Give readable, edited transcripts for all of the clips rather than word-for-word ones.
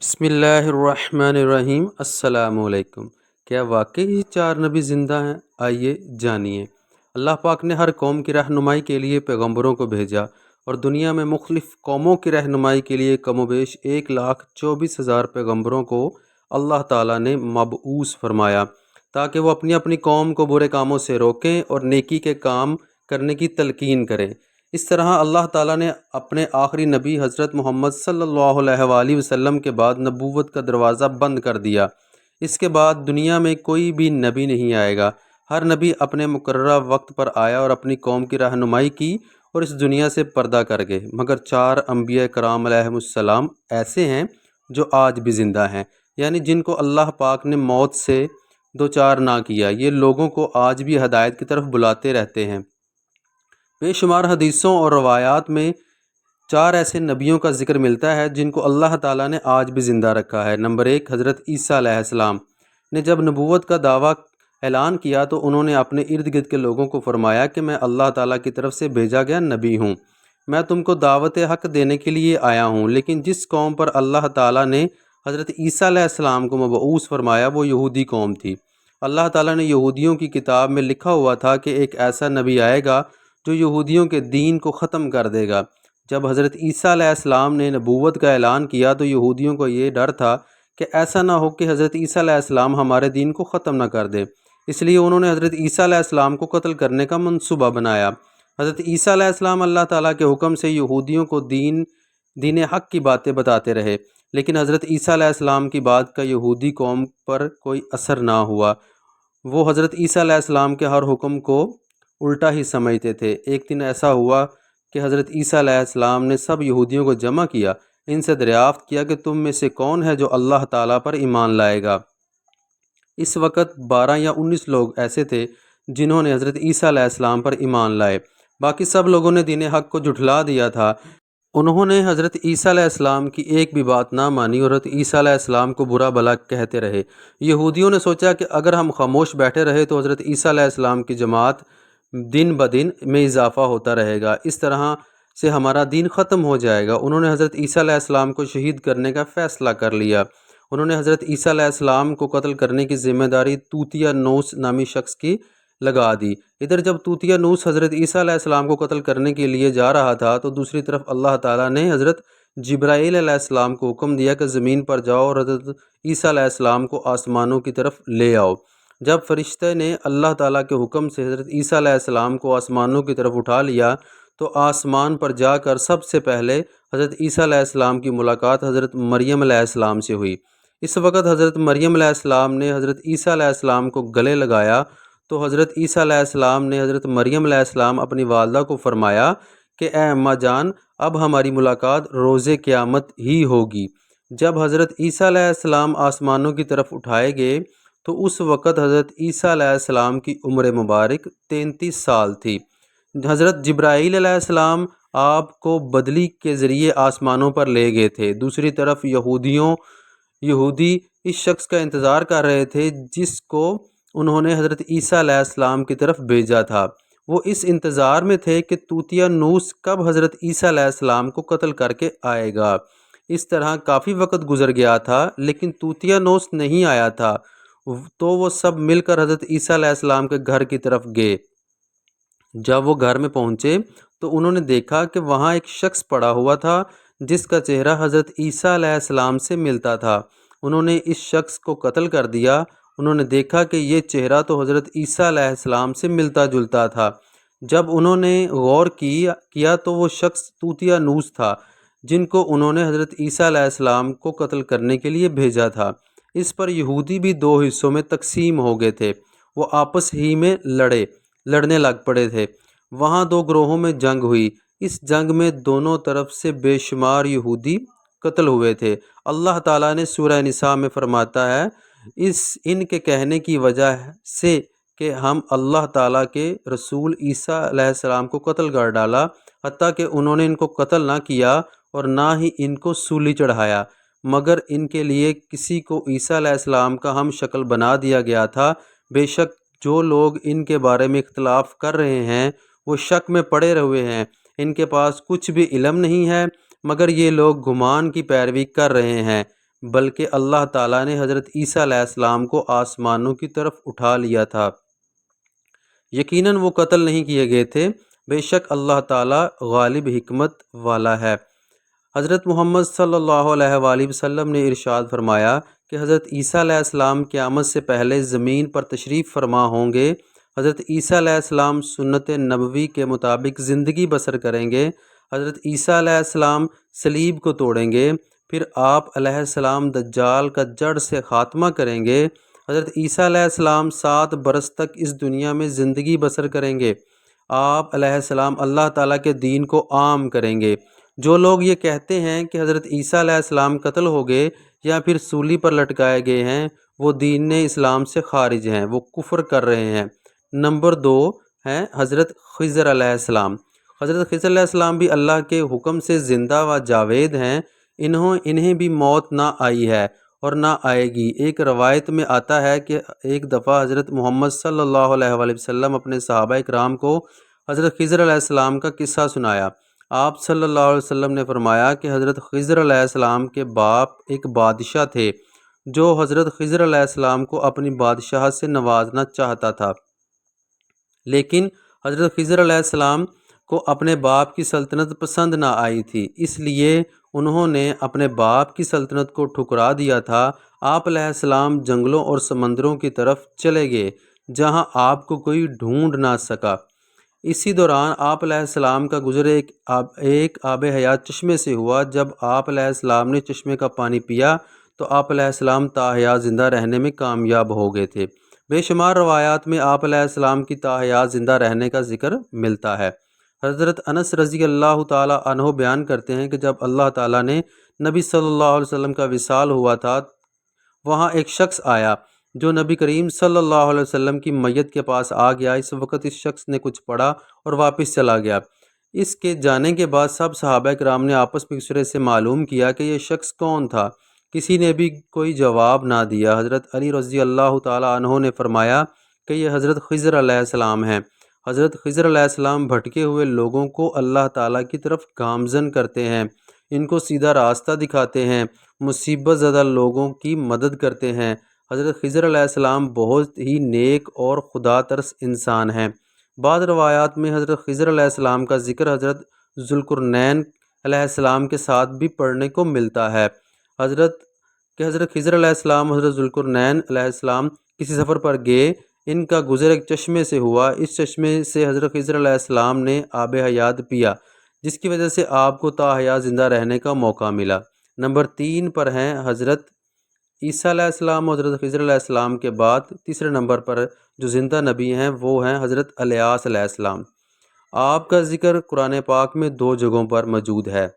بسم اللہ الرحمن الرحیم۔ السلام علیکم۔ کیا واقعی ہی چار نبی زندہ ہیں؟ آئیے جانیے۔ اللہ پاک نے ہر قوم کی رہنمائی کے لیے پیغمبروں کو بھیجا اور دنیا میں مختلف قوموں کی رہنمائی کے لیے کم و بیش 1,24,000 پیغمبروں کو اللہ تعالیٰ نے مبعوث فرمایا تاکہ وہ اپنی اپنی قوم کو برے کاموں سے روکیں اور نیکی کے کام کرنے کی تلقین کریں۔ اس طرح اللہ تعالیٰ نے اپنے آخری نبی حضرت محمد صلی اللہ علیہ وآلہ وسلم کے بعد نبوت کا دروازہ بند کر دیا۔ اس کے بعد دنیا میں کوئی بھی نبی نہیں آئے گا۔ ہر نبی اپنے مقررہ وقت پر آیا اور اپنی قوم کی رہنمائی کی اور اس دنیا سے پردہ کر گئے، مگر 4 انبیاء کرام علیہ السلام ایسے ہیں جو آج بھی زندہ ہیں، یعنی جن کو اللہ پاک نے موت سے دوچار نہ کیا۔ یہ لوگوں کو آج بھی ہدایت کی طرف بلاتے رہتے ہیں۔ بے شمار حدیثوں اور روایات میں 4 ایسے نبیوں کا ذکر ملتا ہے جن کو اللہ تعالیٰ نے آج بھی زندہ رکھا ہے۔ نمبر 1، حضرت عیسیٰ علیہ السلام نے جب نبوت کا دعویٰ اعلان کیا تو انہوں نے اپنے ارد گرد کے لوگوں کو فرمایا کہ میں اللہ تعالیٰ کی طرف سے بھیجا گیا نبی ہوں، میں تم کو دعوت حق دینے کے لیے آیا ہوں۔ لیکن جس قوم پر اللہ تعالیٰ نے حضرت عیسیٰ علیہ السلام کو مبعوث فرمایا وہ یہودی قوم تھی۔ اللہ تعالیٰ نے یہودیوں کی کتاب میں لکھا ہوا تھا کہ ایک ایسا نبی آئے گا جو یہودیوں کے دین کو ختم کر دے گا۔ جب حضرت عیسیٰ علیہ السلام نے نبوت کا اعلان کیا تو یہودیوں کو یہ ڈر تھا کہ ایسا نہ ہو کہ حضرت عیسیٰ علیہ السلام ہمارے دین کو ختم نہ کر دے، اس لیے انہوں نے حضرت عیسیٰ علیہ السلام کو قتل کرنے کا منصوبہ بنایا۔ حضرت عیسیٰ علیہ السلام اللہ تعالیٰ کے حکم سے یہودیوں کو دین حق کی باتیں بتاتے رہے، لیکن حضرت عیسیٰ علیہ السلام کی بات کا یہودی قوم پر کوئی اثر نہ ہوا۔ وہ حضرت عیسیٰ علیہ السلام کے ہر حکم کو الٹا ہی سمجھتے تھے۔ ایک دن ایسا ہوا کہ حضرت عیسیٰ علیہ السلام نے سب یہودیوں کو جمع کیا، ان سے دریافت کیا کہ تم میں سے کون ہے جو اللہ تعالیٰ پر ایمان لائے گا۔ اس وقت 12 یا 19 لوگ ایسے تھے جنہوں نے حضرت عیسیٰ علیہ السلام پر ایمان لائے، باقی سب لوگوں نے دین حق کو جھٹلا دیا تھا۔ انہوں نے حضرت عیسیٰ علیہ السلام کی ایک بھی بات نہ مانی اور حضرت عیسیٰ علیہ السلام کو برا بھلا کہتے رہے۔ یہودیوں نے سوچا کہ اگر ہم خاموش بیٹھے رہے تو حضرت عیسیٰ علیہ السلام کی جماعت دن بدن میں اضافہ ہوتا رہے گا، اس طرح سے ہمارا دین ختم ہو جائے گا۔ انہوں نے حضرت عیسیٰ علیہ السلام کو شہید کرنے کا فیصلہ کر لیا۔ انہوں نے حضرت عیسیٰ علیہ السلام کو قتل کرنے کی ذمہ داری توتیا نوس نامی شخص کی لگا دی۔ ادھر جب توتیا نوس حضرت عیسیٰ علیہ السلام کو قتل کرنے کے لیے جا رہا تھا تو دوسری طرف اللہ تعالیٰ نے حضرت جبرائیل علیہ السلام کو حکم دیا کہ زمین پر جاؤ اور حضرت عیسیٰ علیہ السلام کو آسمانوں کی طرف لے آؤ۔ جب فرشتے نے اللہ تعالیٰ کے حکم سے حضرت عیسیٰ علیہ السلام کو آسمانوں کی طرف اٹھا لیا تو آسمان پر جا کر سب سے پہلے حضرت عیسیٰ علیہ السلام کی ملاقات حضرت مریم علیہ السلام سے ہوئی۔ اس وقت حضرت مریم علیہ السلام نے حضرت عیسیٰ علیہ السلام کو گلے لگایا تو حضرت عیسیٰ علیہ السلام نے حضرت مریم علیہ السلام اپنی والدہ کو فرمایا کہ اے اماں جان، اب ہماری ملاقات روز قیامت ہی ہوگی۔ جب حضرت عیسیٰ علیہ السلام آسمانوں کی طرف اٹھائے گئے تو اس وقت حضرت عیسیٰ علیہ السلام کی عمر مبارک 33 سال تھی۔ حضرت جبرائیل علیہ السلام آپ کو بدلی کے ذریعے آسمانوں پر لے گئے تھے۔ دوسری طرف یہودی اس شخص کا انتظار کر رہے تھے جس کو انہوں نے حضرت عیسیٰ علیہ السلام کی طرف بھیجا تھا۔ وہ اس انتظار میں تھے کہ توتیا نوس کب حضرت عیسیٰ علیہ السلام کو قتل کر کے آئے گا۔ اس طرح کافی وقت گزر گیا تھا لیکن توتیا نوس نہیں آیا تھا، تو وہ سب مل کر حضرت عیسیٰ علیہ السلام کے گھر کی طرف گئے۔ جب وہ گھر میں پہنچے تو انہوں نے دیکھا کہ وہاں ایک شخص پڑا ہوا تھا جس کا چہرہ حضرت عیسیٰ علیہ السلام سے ملتا تھا۔ انہوں نے اس شخص کو قتل کر دیا۔ انہوں نے دیکھا کہ یہ چہرہ تو حضرت عیسیٰ علیہ السلام سے ملتا جلتا تھا۔ جب انہوں نے غور کیا تو وہ شخص توتیا نوس تھا جن کو انہوں نے حضرت عیسیٰ علیہ السلام کو قتل کرنے کے لیے بھیجا تھا۔ اس پر یہودی بھی 2 حصوں میں تقسیم ہو گئے تھے، وہ آپس ہی میں لڑنے لگ پڑے تھے۔ وہاں 2 گروہوں میں جنگ ہوئی۔ اس جنگ میں دونوں طرف سے بے شمار یہودی قتل ہوئے تھے۔ اللہ تعالیٰ نے سورہ نساء میں فرماتا ہے ان کے کہنے کی وجہ سے کہ ہم اللہ تعالیٰ کے رسول عیسیٰ علیہ السلام کو قتل کر ڈالا، حتیٰ کہ انہوں نے ان کو قتل نہ کیا اور نہ ہی ان کو سولی چڑھایا، مگر ان کے لیے کسی کو عیسیٰ علیہ السلام کا ہم شکل بنا دیا گیا تھا۔ بے شک جو لوگ ان کے بارے میں اختلاف کر رہے ہیں وہ شک میں پڑے ہوئے ہیں، ان کے پاس کچھ بھی علم نہیں ہے، مگر یہ لوگ گمان کی پیروی کر رہے ہیں۔ بلکہ اللہ تعالیٰ نے حضرت عیسیٰ علیہ السلام کو آسمانوں کی طرف اٹھا لیا تھا۔ یقیناً وہ قتل نہیں کیے گئے تھے، بے شک اللہ تعالیٰ غالب حکمت والا ہے۔ حضرت محمد صلی اللہ علیہ وآلہ وسلم نے ارشاد فرمایا کہ حضرت عیسیٰ علیہ السلام قیامت سے پہلے زمین پر تشریف فرما ہوں گے۔ حضرت عیسیٰ علیہ السلام سنت نبوی کے مطابق زندگی بسر کریں گے۔ حضرت عیسیٰ علیہ السلام صلیب کو توڑیں گے، پھر آپ علیہ السلام دجال کا جڑ سے خاتمہ کریں گے۔ حضرت عیسیٰ علیہ السلام 7 برس تک اس دنیا میں زندگی بسر کریں گے۔ آپ علیہ السلام اللہ تعالیٰ کے دین کو عام کریں گے۔ جو لوگ یہ کہتے ہیں کہ حضرت عیسیٰ علیہ السلام قتل ہو گئے یا پھر سولی پر لٹکائے گئے ہیں، وہ دین اسلام سے خارج ہیں، وہ کفر کر رہے ہیں۔ نمبر 2 ہیں حضرت خضر علیہ السلام۔ حضرت خضر علیہ السلام بھی اللہ کے حکم سے زندہ و جاوید ہیں۔ انہیں بھی موت نہ آئی ہے اور نہ آئے گی۔ ایک روایت میں آتا ہے کہ ایک دفعہ حضرت محمد صلی اللہ علیہ وآلہ وسلم اپنے صحابہ اکرام کو حضرت خضر علیہ السلام کا قصہ سنایا۔ آپ صلی اللہ علیہ وسلم نے فرمایا کہ حضرت خضر علیہ السلام کے باپ ایک بادشاہ تھے جو حضرت خضر علیہ السلام کو اپنی بادشاہت سے نوازنا چاہتا تھا، لیکن حضرت خضر علیہ السلام کو اپنے باپ کی سلطنت پسند نہ آئی تھی، اس لیے انہوں نے اپنے باپ کی سلطنت کو ٹھکرا دیا تھا۔ آپ علیہ السلام جنگلوں اور سمندروں کی طرف چلے گئے جہاں آپ کو کوئی ڈھونڈ نہ سکا۔ اسی دوران آپ علیہ السلام کا گزر ایک آب حیات چشمے سے ہوا۔ جب آپ علیہ السلام نے چشمے کا پانی پیا تو آپ علیہ السلام تاحیات زندہ رہنے میں کامیاب ہو گئے تھے۔ بے شمار روایات میں آپ علیہ السلام کی تاحیات زندہ رہنے کا ذکر ملتا ہے۔ حضرت انس رضی اللہ تعالیٰ عنہ بیان کرتے ہیں کہ جب اللہ تعالیٰ نے نبی صلی اللہ علیہ وسلم کا وصال ہوا تھا، وہاں ایک شخص آیا جو نبی کریم صلی اللہ علیہ وسلم کی میت کے پاس آ گیا۔ اس وقت اس شخص نے کچھ پڑھا اور واپس چلا گیا۔ اس کے جانے کے بعد سب صحابہ کرام نے آپس میں ایک دوسرے سے معلوم کیا کہ یہ شخص کون تھا۔ کسی نے بھی کوئی جواب نہ دیا۔ حضرت علی رضی اللہ تعالیٰ عنہ نے فرمایا کہ یہ حضرت خضر علیہ السلام ہیں۔ حضرت خضر علیہ السلام بھٹکے ہوئے لوگوں کو اللہ تعالیٰ کی طرف گامزن کرتے ہیں، ان کو سیدھا راستہ دکھاتے ہیں، مصیبت زدہ لوگوں کی مدد کرتے ہیں۔ حضرت خضر علیہ السلام بہت ہی نیک اور خدا ترس انسان ہیں۔ بعض روایات میں حضرت خضر علیہ السلام کا ذکر حضرت ذوالقرنین علیہ السلام کے ساتھ بھی پڑھنے کو ملتا ہے۔ حضرت خضر علیہ السلام حضرت ذوالقرنین علیہ السلام کسی سفر پر گئے، ان کا گزر ایک چشمے سے ہوا۔ اس چشمے سے حضرت خضر علیہ السلام نے آب حیات پیا، جس کی وجہ سے آپ کو تاحیات زندہ رہنے کا موقع ملا۔ نمبر 3 پر ہیں حضرت عیسیٰ علیہ السلام اور حضرت خضر علیہ السلام کے بعد تیسرے نمبر پر جو زندہ نبی ہیں وہ ہیں حضرت الیاس علیہ السلام۔ آپ کا ذکر قرآن پاک میں 2 جگہوں پر موجود ہے۔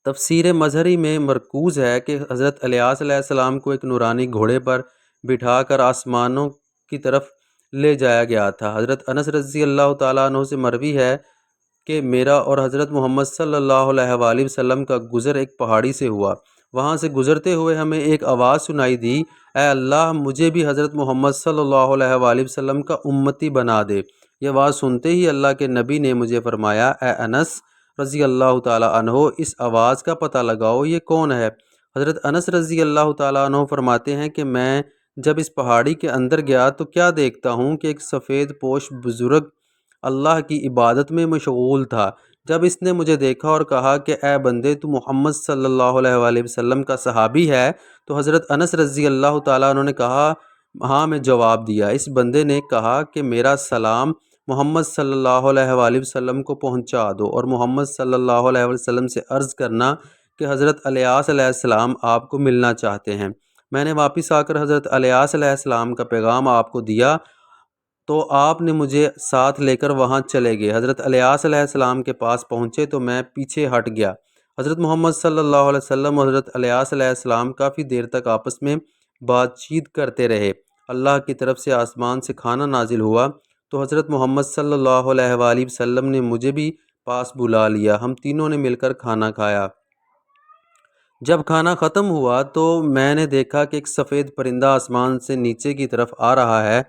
تفسیر مظہری میں مرکوز ہے کہ حضرت الیاس علیہ السلام کو ایک نورانی گھوڑے پر بٹھا کر آسمانوں کی طرف لے جایا گیا تھا۔ حضرت انس رضی اللہ تعالیٰ عنہ سے مروی ہے کہ میرا اور حضرت محمد صلی اللہ علیہ وآلہ وسلم کا گزر ایک پہاڑی سے ہوا۔ وہاں سے گزرتے ہوئے ہمیں ایک آواز سنائی دی، اے اللہ مجھے بھی حضرت محمد صلی اللہ علیہ وآلہ وسلم کا امتی بنا دے۔ یہ آواز سنتے ہی اللہ کے نبی نے مجھے فرمایا، اے انس رضی اللہ تعالیٰ عنہ، اس آواز کا پتہ لگاؤ یہ کون ہے۔ حضرت انس رضی اللہ تعالیٰ عنہ فرماتے ہیں کہ میں جب اس پہاڑی کے اندر گیا تو کیا دیکھتا ہوں کہ ایک سفید پوش بزرگ اللہ کی عبادت میں مشغول تھا۔ جب اس نے مجھے دیکھا اور کہا کہ اے بندے تو محمد صلی اللہ علیہ وآلہ وسلم کا صحابی ہے، تو حضرت انس رضی اللہ تعالیٰ عنہ نے کہا ہاں، میں جواب دیا۔ اس بندے نے کہا کہ میرا سلام محمد صلی اللہ علیہ وآلہ وسلم کو پہنچا دو اور محمد صلی اللہ علیہ وسلم سے عرض کرنا کہ حضرت الیاس علیہ السلام آپ کو ملنا چاہتے ہیں۔ میں نے واپس آ کر حضرت الیاس علیہ السلام کا پیغام آپ کو دیا تو آپ نے مجھے ساتھ لے کر وہاں چلے گئے۔ حضرت الیاس علیہ السلام کے پاس پہنچے تو میں پیچھے ہٹ گیا۔ حضرت محمد صلی اللہ علیہ وسلم اور حضرت الیاس علیہ السلام کافی دیر تک آپس میں بات چیت کرتے رہے۔ اللہ کی طرف سے آسمان سے کھانا نازل ہوا تو حضرت محمد صلی اللہ علیہ وآلہ وسلم نے مجھے بھی پاس بلا لیا۔ ہم تینوں نے مل کر کھانا کھایا۔ جب کھانا ختم ہوا تو میں نے دیکھا کہ ایک سفید پرندہ آسمان سے نیچے کی طرف آ رہا ہے۔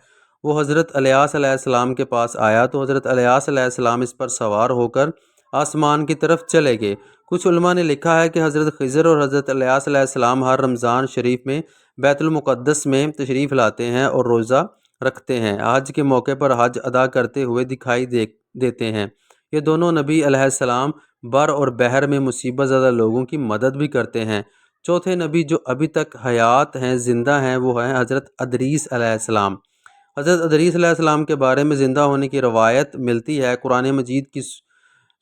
وہ حضرت الیاس علیہ السلام کے پاس آیا تو حضرت الیاس علیہ السلام اس پر سوار ہو کر آسمان کی طرف چلے گئے۔ کچھ علماء نے لکھا ہے کہ حضرت خضر اور حضرت الیاس علیہ السلام ہر رمضان شریف میں بیت المقدس میں تشریف لاتے ہیں اور روزہ رکھتے ہیں۔ حج کے موقع پر حج ادا کرتے ہوئے دکھائی دیتے ہیں۔ یہ دونوں نبی علیہ السلام بر اور بحر میں مصیبت زدہ لوگوں کی مدد بھی کرتے ہیں۔ چوتھے نبی جو ابھی تک حیات ہیں، زندہ ہیں، وہ ہیں حضرت ادریس علیہ السلام۔ حضرت ادریس علیہ السلام کے بارے میں زندہ ہونے کی روایت ملتی ہے۔ قرآن مجید کی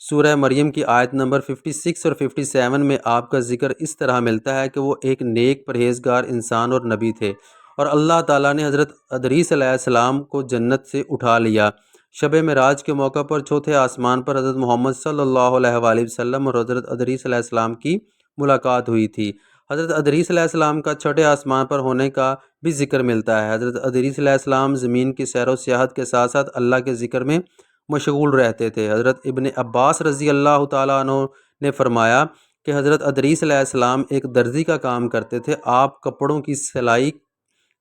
سورہ مریم کی آیت نمبر 56 اور 57 میں آپ کا ذکر اس طرح ملتا ہے کہ وہ ایک نیک پرہیزگار انسان اور نبی تھے، اور اللہ تعالیٰ نے حضرت ادریس علیہ السلام کو جنت سے اٹھا لیا۔ شب معراج کے موقع پر چوتھے آسمان پر حضرت محمد صلی اللہ علیہ وآلہ وسلم اور حضرت ادریس علیہ السلام کی ملاقات ہوئی تھی۔ حضرت ادریس علیہ السلام کا چھٹے آسمان پر ہونے کا بھی ذکر ملتا ہے۔ حضرت ادریس علیہ السلام زمین کی سیر و سیاحت کے ساتھ ساتھ اللہ کے ذکر میں مشغول رہتے تھے۔ حضرت ابن عباس رضی اللہ تعالیٰ عنہ نے فرمایا کہ حضرت ادریس علیہ السلام ایک درزی کا کام کرتے تھے۔ آپ کپڑوں کی سلائی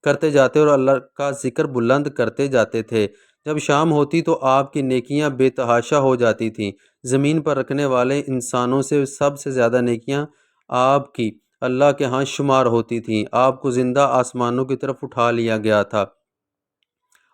کرتے جاتے اور اللہ کا ذکر بلند کرتے جاتے تھے۔ جب شام ہوتی تو آپ کی نیکیاں بے تحاشا ہو جاتی تھیں۔ زمین پر رکھنے والے انسانوں سے سب سے زیادہ نیکیاں آپ کی اللہ کے ہاں شمار ہوتی تھیں۔ آپ کو زندہ آسمانوں کی طرف اٹھا لیا گیا تھا۔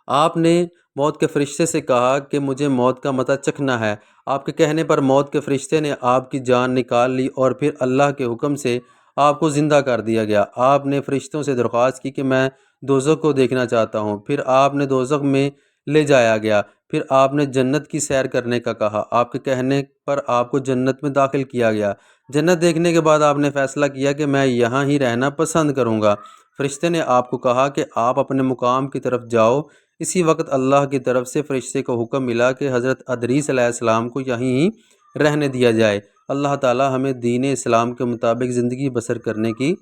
آپ نے موت کے فرشتے سے کہا کہ مجھے موت کا مزہ چکھنا ہے۔ آپ کے کہنے پر موت کے فرشتے نے آپ کی جان نکال لی اور پھر اللہ کے حکم سے آپ کو زندہ کر دیا گیا۔ آپ نے فرشتوں سے درخواست کی کہ میں دوزخ کو دیکھنا چاہتا ہوں۔ پھر آپ نے دوزخ میں لے جایا گیا۔ پھر آپ نے جنت کی سیر کرنے کا کہا۔ آپ کے کہنے پر آپ کو جنت میں داخل کیا گیا۔ جنت دیکھنے کے بعد آپ نے فیصلہ کیا کہ میں یہاں ہی رہنا پسند کروں گا۔ فرشتے نے آپ کو کہا کہ آپ اپنے مقام کی طرف جاؤ۔ اسی وقت اللہ کی طرف سے فرشتے کو حکم ملا کہ حضرت ادریس علیہ السلام کو یہیں ہی رہنے دیا جائے۔ اللہ تعالی ہمیں دین اسلام کے مطابق زندگی بسر کرنے کی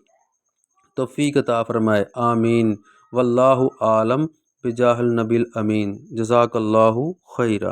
توفیق عطا فرمائے، آمین۔ واللہ عالم بجاہ النبی الامین۔ جزاک اللہ خیرہ۔